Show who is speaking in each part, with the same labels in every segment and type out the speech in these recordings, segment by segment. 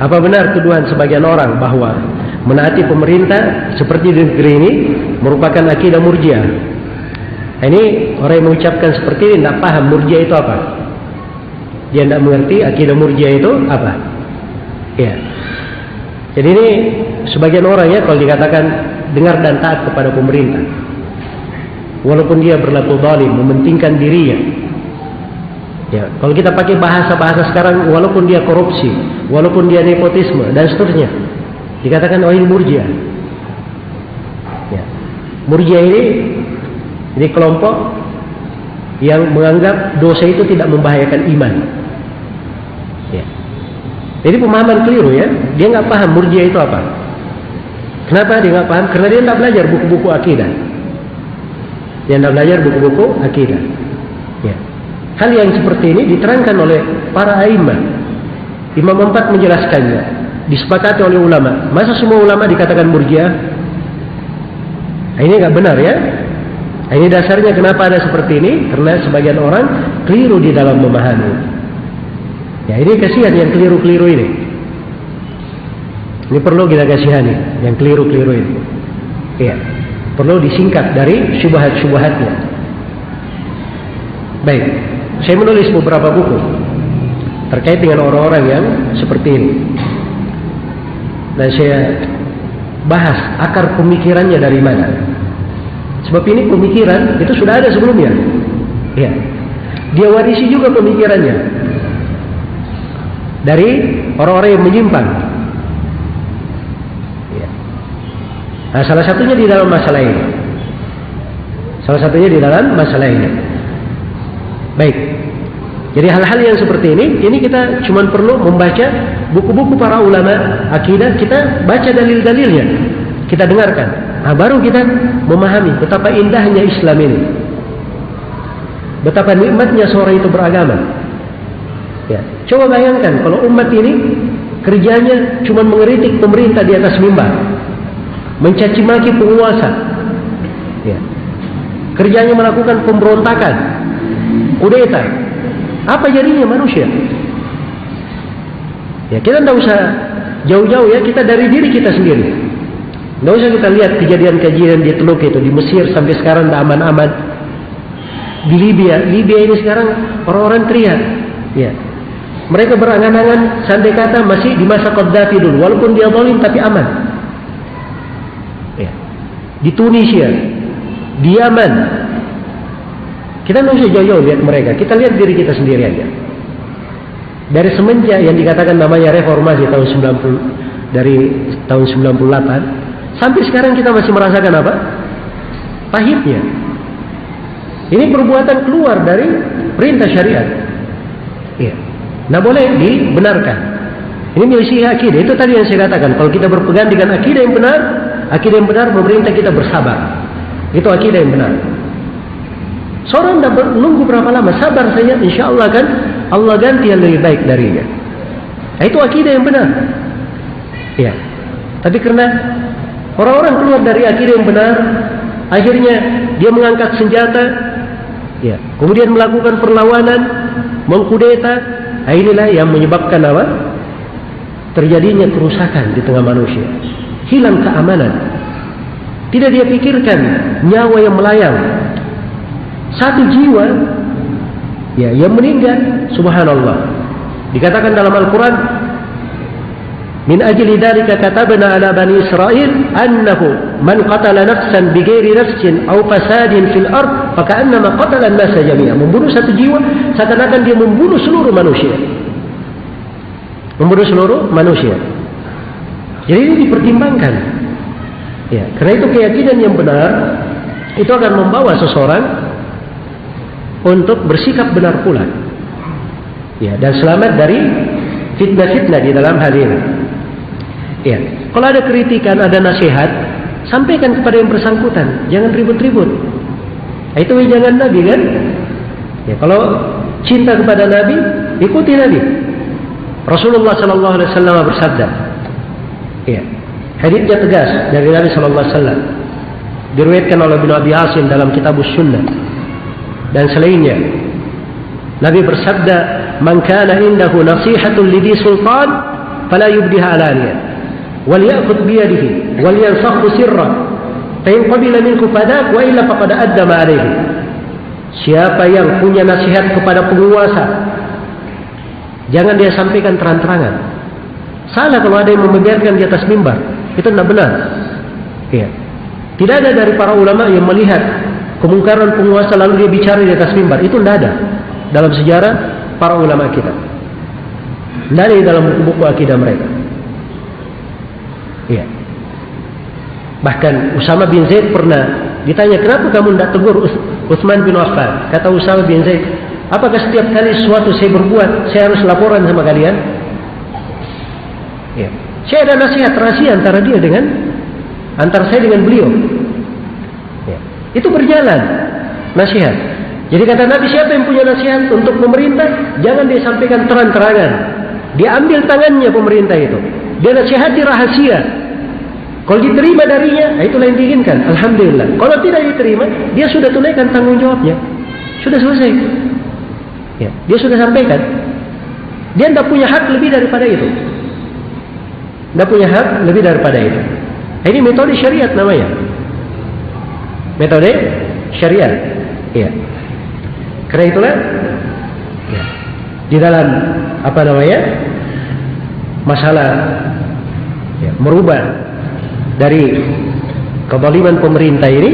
Speaker 1: Apa benar tuduhan sebagian orang bahwa menaati pemerintah seperti di negeri ini merupakan akidah Murji'ah? Ini orang yang mengucapkan seperti ini tidak paham Murji'ah itu apa. Dia tidak mengerti akidah Murji'ah itu apa. Ya. Jadi ini sebagian orang ya kalau dikatakan dengar dan taat kepada pemerintah, walaupun dia berlaku zalim, mementingkan dirinya. Ya, kalau kita pakai bahasa-bahasa sekarang, walaupun dia korupsi, walaupun dia nepotisme dan seterusnya, dikatakan oh ini Murji'ah. Ya. Murji'ah ini kelompok yang menganggap dosa itu tidak membahayakan iman. Ya. Jadi pemahaman keliru ya. Dia nggak paham Murji'ah itu apa. Kenapa dia nggak paham? Karena dia nggak belajar buku-buku akidah. Dia nggak belajar buku-buku akidah. Ya. Hal yang seperti ini diterangkan oleh para a'immah. Imam 4 menjelaskannya. Disepakati oleh ulama. Masa semua ulama dikatakan Murji'ah? Nah, ini nggak benar ya. Nah, ini dasarnya kenapa ada seperti ini? Karena sebagian orang keliru di dalam memahami. Ya, ini kasihan yang keliru-keliru ini. Ini perlu kita kasihani yang keliru-keliru ini. Ya, perlu disingkat dari syubhat-syubhatnya. Baik. Saya menulis beberapa buku terkait dengan orang-orang yang seperti ini. Dan saya bahas akar pemikirannya dari mana. Sebab ini pemikiran itu sudah ada sebelumnya. Ya. Dia warisi juga pemikirannya dari orang-orang yang menyimpang. Ya. Nah, salah satunya di dalam masalah ini. Salah satunya di dalam masalah ini. Baik. Jadi hal-hal yang seperti ini kita cuma perlu membaca buku-buku para ulama akidah, kita baca dalil-dalilnya, kita dengarkan. Nah, baru kita memahami betapa indahnya Islam ini, betapa nikmatnya seorang itu beragama. Ya, coba bayangkan kalau umat ini kerjanya cuma mengeritik pemerintah di atas mimbar, mencaci maki penguasa, ya, kerjanya melakukan pemberontakan, kudeta. Apa jadinya manusia? Ya, kita tidak usah jauh-jauh ya, kita dari diri kita sendiri. Tidak usah kita lihat kejadian-kejadian di Teluk itu, di Mesir sampai sekarang tidak aman-aman. Di Libya ini sekarang orang-orang teriak. Ya, mereka berangan-angan sampai kata masih di masa Qaddafi dulu, walaupun dia zalim tapi aman. Ya. Di Tunisia, di Yaman, kita tidak usah jauh-jauh lihat mereka. Kita lihat diri kita sendiri aja. Dari semenjak yang dikatakan namanya reformasi dari tahun 98 sampai sekarang kita masih merasakan apa? Pahitnya. Ini perbuatan keluar dari perintah syariat. Iya. Nah, boleh dibenarkan. Ini milisi akidah. Itu tadi yang saya katakan. Kalau kita berpegang dengan akidah yang benar, pemerintah kita bersabar. Itu akidah yang benar. Seorang tidak menunggu berapa lama, sabar saja, insya Allah kan Allah ganti yang lebih baik darinya. Nah, itu akidah yang benar. Ya. Tapi karena orang-orang keluar dari akidah yang benar, akhirnya dia mengangkat senjata, ya, kemudian melakukan perlawanan, mengkudeta. Nah, inilah yang menyebabkan apa? Terjadinya kerusakan di tengah manusia, hilang keamanan. Tidak dia pikirkan nyawa yang melayang. Satu jiwa ya yang meninggal, subhanallah. Dikatakan dalam Al-Quran, min ajli dzalika katabna ala bani Israil annahu man qatala nafsan bighairi nafsin aw fasadin fil ard faka'annama qatala an-nasa jami'an. Membunuh satu jiwa seakan-akan dia membunuh seluruh manusia. Membunuh seluruh manusia. Jadi ini dipertimbangkan. Ya, karena itu keyakinan yang benar itu akan membawa seseorang untuk bersikap benar pula, ya, dan selamat dari fitnah-fitnah di dalam hal ini. Ya, kalau ada kritikan, ada nasihat, sampaikan kepada yang bersangkutan, jangan ribut-ribut. Nah, itu jangan Nabi kan? Ya, kalau cinta kepada Nabi, ikuti Nabi. Rasulullah Sallallahu Alaihi Wasallam bersabda, ya, haditsnya tegas dari Nabi Sallallahu Alaihi Wasallam, diriwayatkan oleh Ibnu Abi Asim dalam Kitabus Sunnah dan selainnya. Nabi bersabda, "Man kana indahu nasihatun lidhi sultan fala yubdiha alaniya wal ya'khudh bi yadihi wal yansakhu sirra fa in qabila minhu fadak wa illa faqad adda ma alayhi. Siapa yang punya nasihat kepada penguasa, jangan dia sampaikan terang-terangan. Salah kalau ada yang membiarkan di atas mimbar, itu tidak benar. Ya. Tidak ada dari para ulama yang melihat kemungkaran penguasa lalu dia bicara di atas mimbar. Itu tidak ada dalam sejarah para ulama kita. Tidak ada dalam buku-buku akidah mereka. Ya. Bahkan Usama bin Zaid pernah ditanya, kenapa kamu tidak tegur Utsman bin Affan? Kata Usama bin Zaid, apakah setiap kali sesuatu saya berbuat, saya harus laporan sama kalian? Ya. Saya ada nasihat rahasia antara saya dengan beliau. Ya. Itu berjalan nasihat. Jadi kata Nabi, siapa yang punya nasihat untuk pemerintah, jangan dia sampaikan terang-terangan. Dia ambil tangannya pemerintah itu, dia nasihati rahasia. Kalau diterima darinya, itulah yang diinginkan. Alhamdulillah. Kalau tidak diterima, dia sudah tunaikan tanggung jawabnya. Sudah selesai. Ya, dia sudah sampaikan. Dia tidak punya hak lebih daripada itu. Tidak punya hak lebih daripada itu. Ini metode syariat namanya. Metode syariat. Ya. Karena itulah, ya, di dalam masalah ya, merubah dari kezaliman pemerintah ini,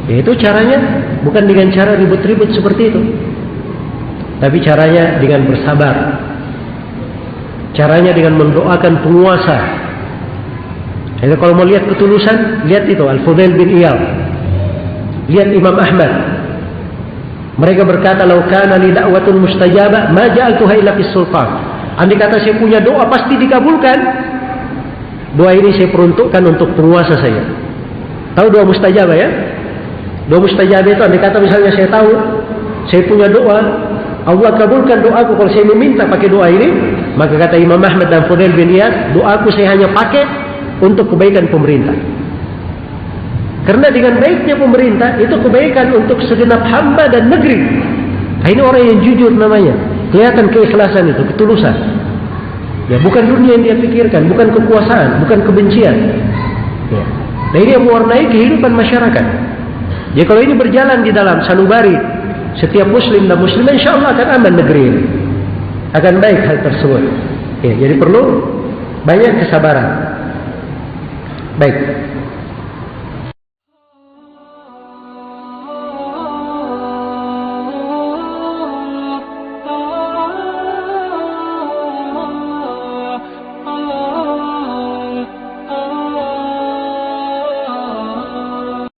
Speaker 1: yaitu caranya bukan dengan cara ribut-ribut seperti itu, tapi caranya dengan bersabar, caranya dengan mendoakan penguasa. Jadi kalau mau lihat ketulusan, lihat itu Al-Fudail bin Iyad, lihat Imam Ahmad. Mereka berkata, "Lau kana li da'watun mustajabah, ma ja'altuha illa fis sultan." Andai kata saya punya doa pasti dikabulkan, doa ini saya peruntukkan untuk penguasa saya. Tahu doa mustajabah ya? Doa mustajabah itu andai kata misalnya saya tahu saya punya doa, Allah kabulkan doaku kalau saya meminta pakai doa ini, maka kata Imam Ahmad dan Fudail bin Iyad, doaku saya hanya pakai untuk kebaikan pemerintah. Karena dengan baiknya pemerintah itu kebaikan untuk segenap hamba dan negeri. Nah, ini orang yang jujur namanya. Kelihatan keikhlasan itu, ketulusan. Ya, bukan dunia yang dia pikirkan, bukan kekuasaan, bukan kebencian. Ya. Nah, ini yang mewarnai kehidupan masyarakat. Ya, kalau ini berjalan di dalam sanubari setiap muslim dan muslimah, insya Allah akan aman negeri ini. Akan baik hal tersebut. Ya, jadi perlu banyak kesabaran. Baik.